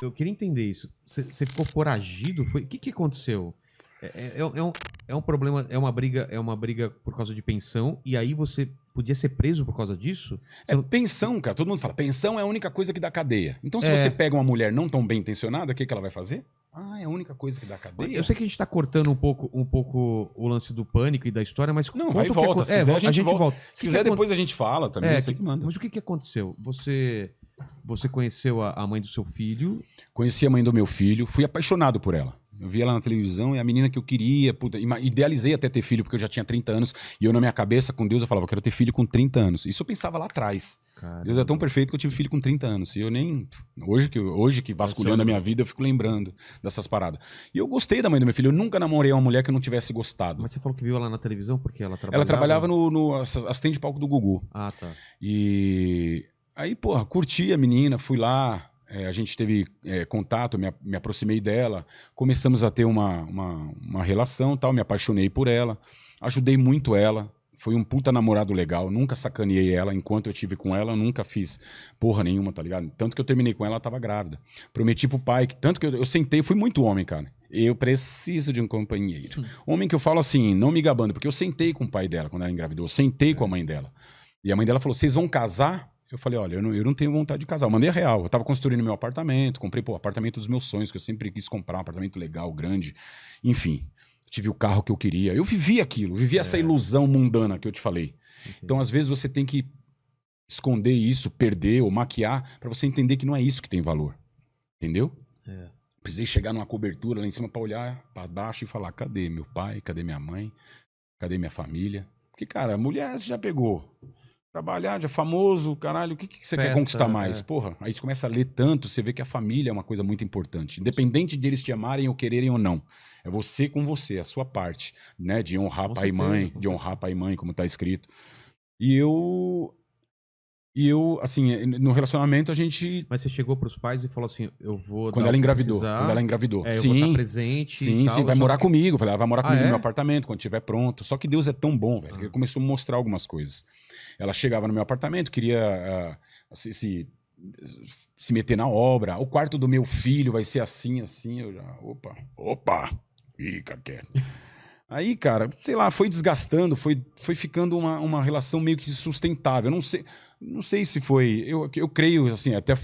Eu queria entender isso. Você ficou foragido? Foi... O que que aconteceu? É um problema, é uma briga por causa de pensão, e aí você podia ser preso por causa disso? Você É não- pensão, cara. Todo mundo fala, pensão é a única coisa que dá cadeia. Então, se você É, pega uma mulher não tão bem intencionada, o que que ela vai fazer? Ah, é a única coisa que dá eu cadeia? sei que a gente tá cortando um pouco o lance do pânico e da história, mas Não, vai e conta o que volta. Se quiser, a gente volta. volta. Se Que quiser, acon- depois a gente fala também. Você que manda. mas o que que aconteceu? Você conheceu a mãe do seu filho? Conheci a mãe do meu filho, fui apaixonado por ela. Eu vi ela na televisão, é a menina que eu queria, puta, idealizei até ter filho, porque eu já tinha 30 anos, e eu na minha cabeça, com Deus, eu falava, eu quero ter filho com 30 anos. Isso eu pensava lá atrás. Deus é tão Caramba. perfeito que eu tive filho com 30 anos. E eu nem. Hoje que vasculhando a minha vida, eu fico lembrando dessas paradas. E eu gostei da mãe do meu filho. Eu nunca namorei uma mulher que eu não tivesse gostado. Mas você falou que viu ela na televisão porque ela Ela trabalhava? trabalhava no assistente de palco do Gugu. Ah, tá. E aí, porra, curti a menina, fui lá, a gente teve contato, me aproximei dela, começamos a ter uma relação, tal, me apaixonei por ela, ajudei muito ela, foi um puta namorado legal, nunca sacaneei ela, enquanto eu tive com ela, eu nunca fiz porra nenhuma, tá ligado? Tanto que eu terminei com ela, ela tava grávida. Prometi pro pai, tanto que eu sentei, fui muito homem, cara. Eu preciso de um companheiro. Homem que eu falo assim, não me gabando, porque eu sentei com o pai dela quando ela engravidou, eu sentei com a mãe dela. E a mãe dela falou, vocês vão casar? Eu falei, olha, eu não tenho vontade de casar. Eu mandei a real. Eu tava construindo meu apartamento, comprei, pô, o apartamento dos meus sonhos, que eu sempre quis comprar, um apartamento legal, grande. Enfim, tive o carro que eu queria. Eu vivi aquilo, vivi essa ilusão mundana que eu te falei. Entendi. Então, às vezes, você tem que esconder isso, perder ou maquiar, pra você entender que não é isso que tem valor. Entendeu? É. Precisei chegar numa cobertura lá em cima pra olhar pra baixo e falar, cadê meu pai? Cadê minha mãe? Cadê minha família? Porque, cara, mulher você já pegou. Trabalhar, já famoso, caralho, o que você quer Festa, conquistar mais? Porra, aí você começa a ler tanto, você vê que a família é uma coisa muito importante. Independente de eles te amarem ou quererem ou não. É você com você, a sua parte, né? De honrar Com pai e certeza, mãe, com de honrar pai e mãe, como tá escrito. E eu, assim, no relacionamento a gente. Mas você chegou pros pais e falou assim, eu vou Quando dar o ela que engravidou. precisar, Quando ela engravidou. eu vou estar Sim. presente e Sim, tal. sim, vai eu só morar não que- comigo. Falei, ela vai morar Ah, comigo no meu é? apartamento quando estiver pronto. Só que Deus é tão bom, velho, que ele começou a mostrar algumas coisas. Ela chegava no meu apartamento, queria se meter na obra. O quarto do meu filho vai ser assim, assim. Eu já, opa, fica quieto. Aí, cara, sei lá, foi desgastando, foi ficando uma relação meio que sustentável. Eu não sei se foi. Eu creio, assim, até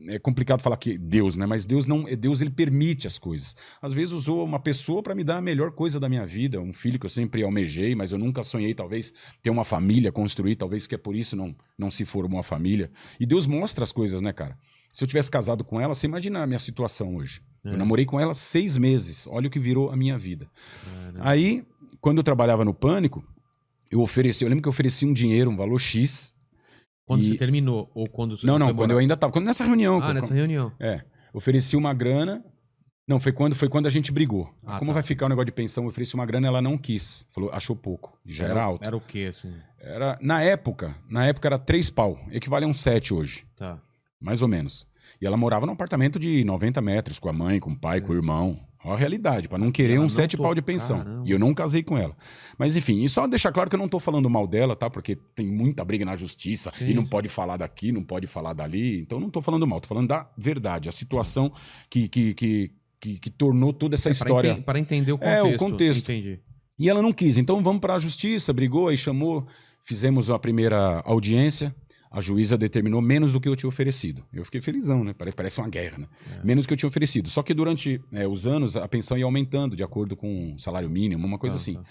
é complicado falar que Deus, né? Mas Deus não. Deus, ele permite as coisas. Às vezes usou uma pessoa para me dar a melhor coisa da minha vida, um filho que eu sempre almejei, mas eu nunca sonhei, talvez, ter uma família, construir, talvez que é por isso não se formou uma família. E Deus mostra as coisas, né, cara? Se eu tivesse casado com ela, você imagina a minha situação hoje. Eu namorei com ela 6 meses. Olha o que virou a minha vida. Caramba. Aí, quando eu trabalhava no Pânico, eu lembro que eu ofereci um dinheiro, um valor X. Quando você terminou ou quando você Não, foi quando morar? eu ainda tava, nessa reunião. Ah, nessa reunião. Ofereci uma grana. Não, foi quando a gente brigou. Ah, Como tá. vai ficar o negócio de pensão? Eu ofereci uma grana, ela não quis. Falou, achou pouco. E já era alto. Era o quê, assim? Na época era 3 pau. Equivale a uns 7 hoje. Tá. Mais ou menos. E ela morava num apartamento de 90 metros, com a mãe, com o pai, com o irmão. Olha a realidade, pra não querer ela um não 7 pau de pensão. Caramba. E eu não casei com ela. Mas enfim, e só deixar claro que eu não tô falando mal dela, tá? Porque tem muita briga na justiça, Sim. e não pode falar daqui, não pode falar dali. Então não tô falando mal, tô falando da verdade, a situação que tornou toda essa história. Para entender o contexto. O contexto. Entendi. E ela não quis, então vamos pra justiça, brigou, aí chamou, fizemos a primeira audiência. A juíza determinou menos do que eu tinha oferecido. Eu fiquei felizão, né? Parece uma guerra, né? Menos do que eu tinha oferecido. Só que durante os anos, a pensão ia aumentando de acordo com o salário mínimo, uma coisa assim. Tá.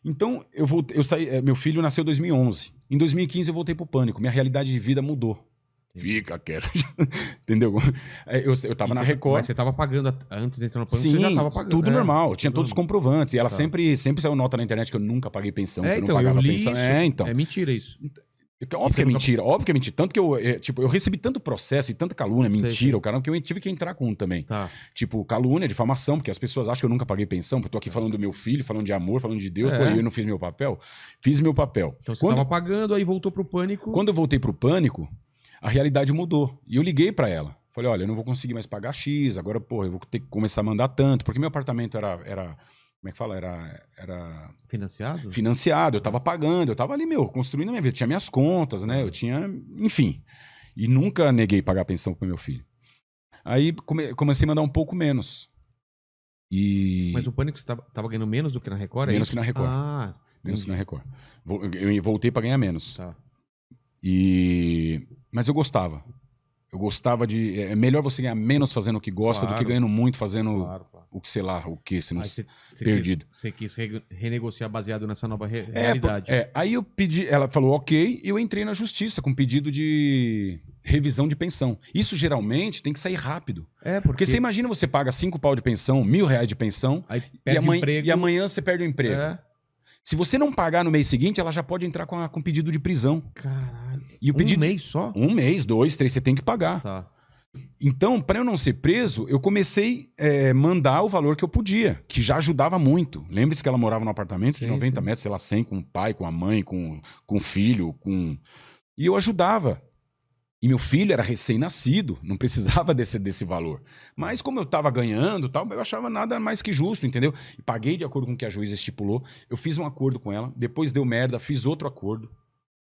Então, eu saí, meu filho nasceu em 2011. Em 2015, eu voltei pro Pânico. Minha realidade de vida mudou. Fica quieto. Entendeu? Eu tava na Record. Mas você tava pagando, antes de entrar no Pânico, Sim, você já tava pagando. tudo normal. Tinha todos os comprovantes. E ela Tá. sempre saiu nota na internet que eu nunca paguei pensão, que eu não Então, pagava eu li pensão. isso. Então. É mentira isso. Óbvio que é mentira, óbvio que é mentira. Tanto que eu recebi tanto processo e tanta calúnia, mentira, o cara, que eu tive que entrar com um também. Tá. Tipo, calúnia, difamação, porque as pessoas acham que eu nunca paguei pensão, porque eu tô aqui falando do meu filho, falando de amor, falando de Deus, pô, e eu não fiz meu papel. Fiz meu papel. Então você tava pagando, aí voltou pro Pânico. Quando eu voltei pro Pânico, a realidade mudou. E eu liguei pra ela. Falei, olha, eu não vou conseguir mais pagar X, agora, pô, eu vou ter que começar a mandar tanto, porque meu apartamento era como é que fala? Era Financiado? financiado, eu tava pagando, eu tava ali, construindo a minha vida. Tinha minhas contas, né? Eu tinha, enfim. E nunca neguei pagar pensão pro meu filho. Aí comecei a mandar um pouco menos. E... Mas o Pânico você tava ganhando menos do que na Record? Menos que na Record. Ah, menos que na entendi. Record. Eu voltei pra ganhar menos. Tá. Mas eu gostava. Eu gostava de... É melhor você ganhar menos fazendo o que gosta do que Claro. ganhando muito fazendo Claro. o que, sei lá, o que, se não... Aí você perdido. Você quis renegociar baseado nessa nova realidade. Aí eu pedi, ela falou ok, e eu entrei na justiça com pedido de revisão de pensão. Isso geralmente tem que sair rápido. Porque você imagina, você paga 5 pau de pensão, R$1.000 de pensão, aí perde o emprego. e amanhã você perde o emprego. É. Se você não pagar no mês seguinte, ela já pode entrar com pedido de prisão. Caralho. E o pedido, mês só? 1 mês, 2, 3, você tem que pagar. Tá. Então, para eu não ser preso, eu comecei a mandar o valor que eu podia, que já ajudava muito. Lembre-se que ela morava num apartamento de 90 metros, sei lá, 100, com o pai, com a mãe, com o filho, E eu ajudava. E meu filho era recém-nascido, não precisava desse valor. Mas como eu estava ganhando, tal, eu achava nada mais que justo, entendeu? E paguei de acordo com o que a juíza estipulou. Eu fiz um acordo com ela, depois deu merda, fiz outro acordo.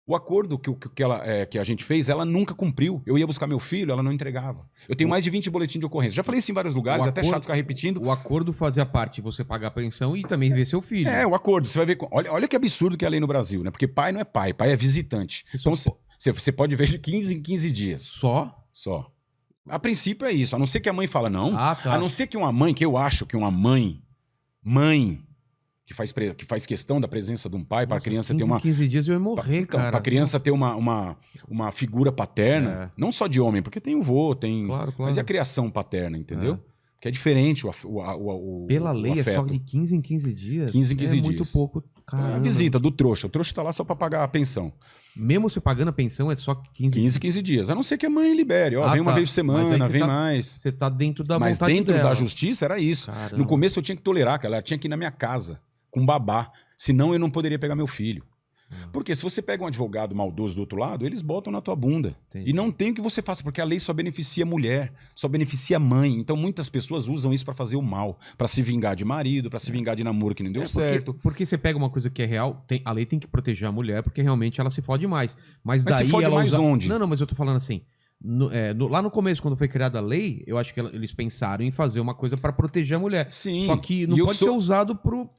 O acordo que a gente fez, ela nunca cumpriu. Eu ia buscar meu filho, ela não entregava. Eu tenho mais de 20 boletins de ocorrência. Já falei isso em vários lugares, é até chato ficar repetindo. O acordo fazia parte você pagar a pensão e também ver seu filho. O acordo. Você vai ver. Olha que absurdo que é a lei no Brasil, né? Porque pai não é pai é visitante. Então você pode ver de 15 em 15 dias. Só? Só. A princípio é isso. A não ser que a mãe fala não. Ah, tá. A não ser que uma mãe, que eu acho que uma mãe que faz questão da presença de um pai, para a criança ter uma... 15 dias eu ia morrer, cara. Para a criança ter uma figura paterna, não só de homem, porque tem o vô, tem... Claro. Mas é a criação paterna, entendeu? Que é diferente Pela lei o afeto. é só de 15 em 15 dias? 15 em 15 dias. Muito pouco, cara. É a visita do trouxa. O trouxa tá lá só para pagar a pensão. Mesmo você pagando a pensão, é só 15 dias. A não ser que a mãe libere. Vem uma vez por semana, vem mais. Você tá dentro da Mas vontade dentro dela. da justiça era isso. Caramba. No começo eu tinha que tolerar, que ela tinha que ir na minha casa, com babá. Senão eu não poderia pegar meu filho. Porque se você pega um advogado maldoso do outro lado, eles botam na tua bunda. Entendi. E não tem o que você faça, porque a lei só beneficia a mulher, só beneficia a mãe. Então muitas pessoas usam isso pra fazer o mal, pra se vingar de marido, pra se vingar de namoro que não deu certo. Porque você pega uma coisa que é real, a lei tem que proteger a mulher, porque realmente ela se fode mais. Mas se daí fode ela mais onde? Não, mas eu tô falando assim. Lá no começo, quando foi criada a lei, eu acho que eles pensaram em fazer uma coisa pra proteger a mulher. Sim. Só que não pode ser usado pro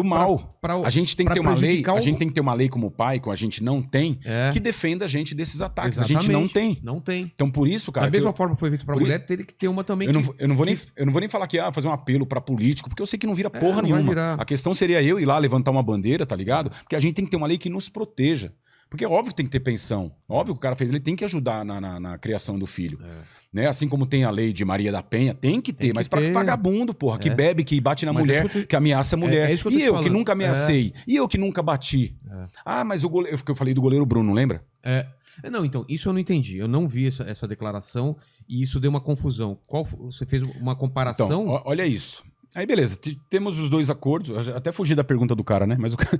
mal. A gente tem que ter uma lei, a gente tem que ter uma lei como o pai, que a gente não tem, que defenda a gente desses ataques. Exatamente. A gente não tem. Não tem. Então por isso, cara. Da mesma forma que foi feito pra mulher, teria que ter uma também. Eu não vou nem falar que fazer um apelo pra político, porque eu sei que não vira porra não vai nenhuma. virar. A questão seria eu ir lá levantar uma bandeira, tá ligado? Porque a gente tem que ter uma lei que nos proteja. Porque é óbvio que tem que ter pensão. Óbvio que o cara fez, ele tem que ajudar na criação do filho. Né? Assim como tem a lei de Maria da Penha, tem que ter, mas pra vagabundo, porra, que bebe, que bate na mulher, que ameaça a mulher. E eu que nunca ameacei. E eu que nunca bati. Mas o goleiro, que eu falei do goleiro Bruno, lembra? Não, então, isso eu não entendi. Eu não vi essa declaração e isso deu uma confusão. Você fez uma comparação? Então, olha isso. Aí, beleza, temos os dois acordos. Eu até fugi da pergunta do cara, né? Mas o cara.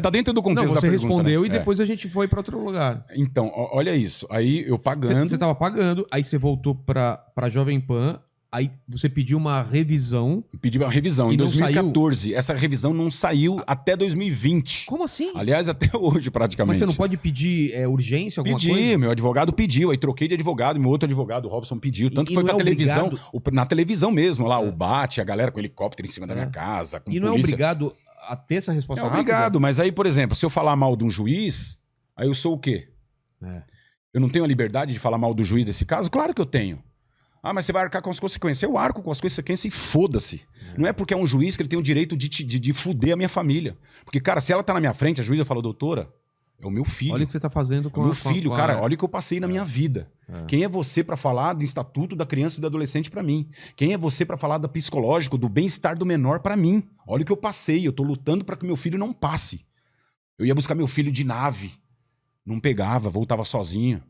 Tá dentro do contexto da pergunta. Você respondeu, né? E depois a gente foi pra outro lugar. Então, olha isso. Aí eu pagando. Você tava pagando, aí você voltou pra Jovem Pan, aí você pediu uma revisão. Pedi uma revisão em 2014. Essa revisão não saiu até 2020. Como assim? Aliás, até hoje, praticamente. Mas você não pode pedir urgência, alguma coisa? Meu advogado pediu, aí troquei de advogado, meu outro advogado, o Robson, pediu. Tanto que foi pra televisão, na televisão mesmo, lá, o bate, a galera com helicóptero em cima da minha casa, com polícia. Não é obrigado a ter essa resposta rápida? É obrigado, mas aí, por exemplo, se eu falar mal de um juiz, aí eu sou o quê? Eu não tenho a liberdade de falar mal do juiz desse caso? Claro que eu tenho. Mas você vai arcar com as consequências. Eu arco com as consequências e foda-se. Não é porque é um juiz que ele tem o direito de fuder a minha família. Porque, cara, se ela tá na minha frente, a juíza fala, doutora, é o meu filho. Olha o que você tá fazendo com o meu filho, cara. Olha o que eu passei na minha vida. Quem é você pra falar do estatuto da criança e do adolescente pra mim? Quem é você pra falar do psicológico, do bem-estar do menor pra mim? Olha o que eu passei. Eu tô lutando pra que meu filho não passe. Eu ia buscar meu filho de nave. Não pegava, voltava sozinho.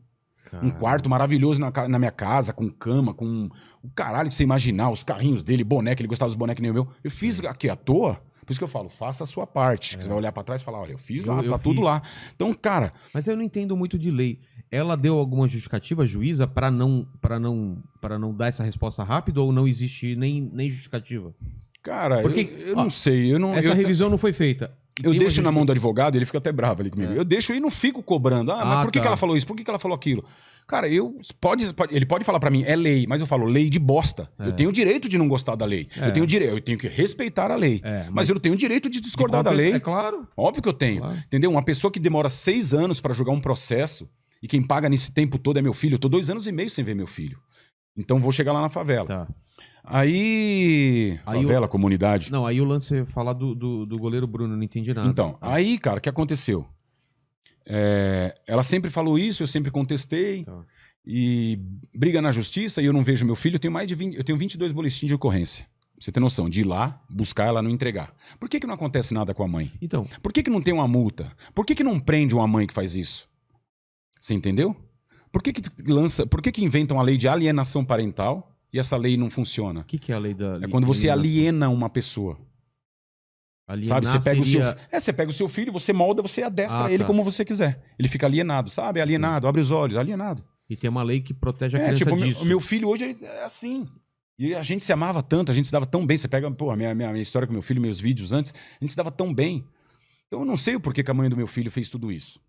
Um quarto maravilhoso na minha casa, com cama, com o caralho que você imaginar, os carrinhos dele, boneco, ele gostava dos bonecos que nem o meu. Eu fiz aqui à toa, por isso que eu falo, faça a sua parte. Você vai olhar pra trás e falar, olha, eu fiz lá, tá tudo lá. Então, cara... Mas eu não entendo muito de lei. Ela deu alguma justificativa, juíza, pra não dar essa resposta rápida ou não existe nem justificativa? Cara, porque, eu não sei. Essa revisão não foi feita. Eu deixo na mão do advogado, ele fica até bravo ali comigo. Eu deixo e não fico cobrando. Mas por que ela falou isso? Por que ela falou aquilo? Cara, ele pode falar pra mim, é lei, mas eu falo, lei de bosta. Eu tenho o direito de não gostar da lei. Eu tenho que respeitar a lei. Mas eu não tenho o direito de discordar da lei. É claro. Óbvio que eu tenho. Claro. Entendeu? Uma pessoa que demora 6 anos pra julgar um processo e quem paga nesse tempo todo é meu filho. Eu tô 2 anos e meio sem ver meu filho. Então vou chegar lá na favela. Tá. Aí favela, comunidade. Não, aí o lance é falar do goleiro Bruno, não entendi nada. Então, aí, cara, o que aconteceu? Ela sempre falou isso, eu sempre contestei. Tá. E briga na justiça e eu não vejo meu filho. Eu tenho 22 boletins de ocorrência. Você tem noção de ir lá, buscar ela, não entregar. Por que não acontece nada com a mãe? Então. Por que não tem uma multa? Por que não prende uma mãe que faz isso? Você entendeu? Por que inventam a lei de alienação parental e essa lei não funciona? O que é a lei da alienação? É quando você aliena uma pessoa. Alienar, sabe? Você pega o seu filho, você molda, você adestra ele como você quiser. Ele fica alienado, sabe? Alienado, abre os olhos, alienado. E tem uma lei que protege a criança disso. O meu filho hoje ele é assim. E a gente se amava tanto, a gente se dava tão bem. Você pega, pô, a minha história com meu filho, meus vídeos antes, a gente se dava tão bem. Então eu não sei o porquê que a mãe do meu filho fez tudo isso.